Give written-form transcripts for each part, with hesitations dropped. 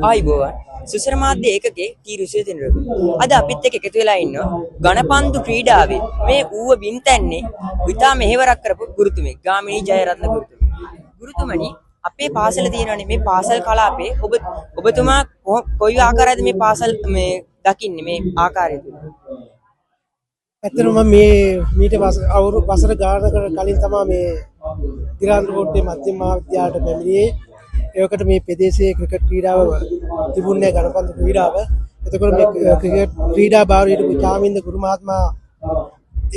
ආයිබෝවන් සුසර මාධ්‍ය ඒකකේ කීරුසිය දිනරක. අද අපිත් එක්ක එකතු වෙලා ඉන්නවා ඝනපන්දු ක්‍රීඩාවේ මේ ඌව බින්තැන්නේ ඉතා මෙහෙවරක් කරපු ගුරුතුමෙක් ගාමිණී ජයරත්න ගුරුතුමනි. ගුරුතුමනි අපේ පාසල තියෙනවානේ මේ පාසල් කලාපේ ඔබතුමා කොයි ආකාරයකද මේ පාසල් මේ දකින්නේ මේ ආකාරය තුල? ඇත්තටම මේ මීට අවුරුදු වසර ගානකට කලින් තමයි මේ ගිරාන්තකෝට්ටේ මධ්‍යම මහාවිද්‍යාලයට පැමිණියේ. ඒකට මේ ප්‍රදේශයේ ක්‍රිකට් ක්‍රීඩාව තිබුණේ ඝනපන්දු ක්‍රීඩාව. එතකොට මේ ක්‍රිකට් ක්‍රීඩා භාරයට චාමින්ද ගුරු මහත්මයා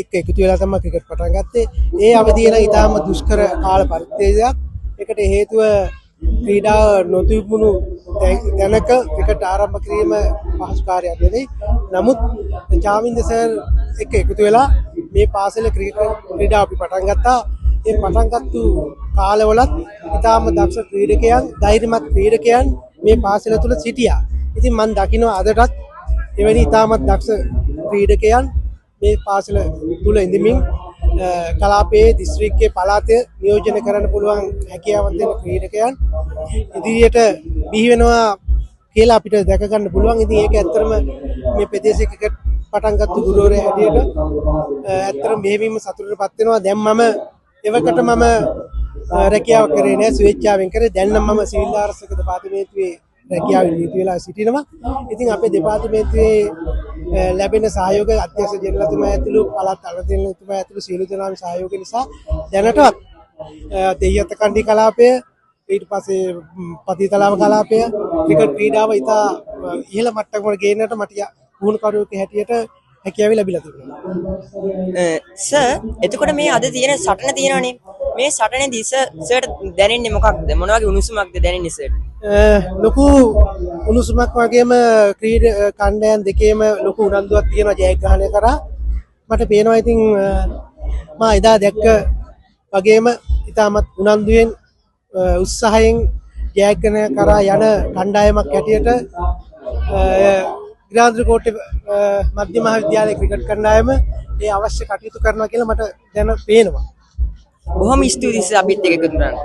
එක්ක එකතු වෙලා තමයි ක්‍රිකට් පටන් ගත්තේ. ඒ අවධියේ නම් ඊටාම දුෂ්කර කාල පරිච්ඡේදයක්. ඒකට හේතුව ක්‍රීඩා නොතිබුණු තැනක ක්‍රිකට් ආරම්භ කිරීම පහසු කාර්යයක් නෙවෙයි. නමුත් චාමින්ද සර් එක්ක එකතු වෙලා මේ පාසලේ ක්‍රිකට් ක්‍රීඩා අපි පටන් ගත්තා. ඒ පටන් ගත්තු කාලවලත් ඉතාම දක්ෂ ක්‍රීඩකයන්, ධෛර්යමත් ක්‍රීඩකයන් මේ පාසල තුල සිටියා. ඉතින් මම දකිනවා අදටත් එවැනි ඉතාමත් දක්ෂ ක්‍රීඩකයන් මේ පාසල තුල ඉඳමින් කලාපයේ දිස්ත්‍රික්කයේ පළාතේ නියෝජනය කරන්න පුළුවන් හැකියාවක් දෙන ක්‍රීඩකයන් ඉදිරියට බිහි වෙනවා කියලා අපිට දැක ගන්න පුළුවන්. ඉතින් ඒක ඇත්තටම මේ ප්‍රදේශයක පටන් ගත්ත ගුරුවරයා හැටියට ඇත්තටම මෙහෙවීම සතුටටපත් වෙනවා. දැන් මම එවකට මම රැකියාව කරේ නෑ, ස්වේච්ඡාවෙන් කරේ. දැන් නම් මම සිවිල් ආරක්ෂක දෙපාර්තමේන්තුවේ රැකියාවෙන් නියුතු වෙලා සිටිනවා. ඉතින් අපේ දෙපාර්තමේන්තුවේ ලැබෙන සහයෝග අධ්‍යක්ෂ ජනරල්තුමා ඇතුළු පළාත් අලුතෙන්තුමා ඇතුළු සියලු දෙනාගේ සහයෝගය නිසා දැනටවත් දෙයත කණ්ඩි කලාපය, ඊට පස්සේ පතිතලාව කලාපය ක්‍රිකට් ක්‍රීඩාව ඉතා ඉහළ මට්ටමකට ගේන්නට මට පුහුණුකරුවෙක් හැටියට හැකියාව ලැබිලා තිබුණා. සර් එතකොට මේ අද තියෙන සටන තියෙනවානේ. මේ සටනේදී සර්ට දැනෙන්නේ මොකක්ද? මොන වගේ උණුසුමක්ද දැනෙන්නේ සර්ට? ලොකු උණුසුමක් වගේම ක්‍රීඩා කණ්ඩායම් දෙකේම ලොකු උනන්දුවක් තියෙනවා ජයග්‍රහණය කරා. මට පේනවා ඉතින් මා එදා දැක්ක වගේම ඉතාමත් උනන්දුවෙන් උත්සාහයෙන් ජයග්‍රහණය කරා යන කණ්ඩායමක් හැටියට ගිරාන්තකෝට්ටේ මධ්‍යම මහාවිද්‍යාලයේ ක්‍රිකට් කණ්ඩායම ඒ අවශ්‍ය කටයුතු කරනවා කියලා මට දැන පේනවා. බොහොම ස්තුතියි අපිත් එක්ක එකතු වුණාට.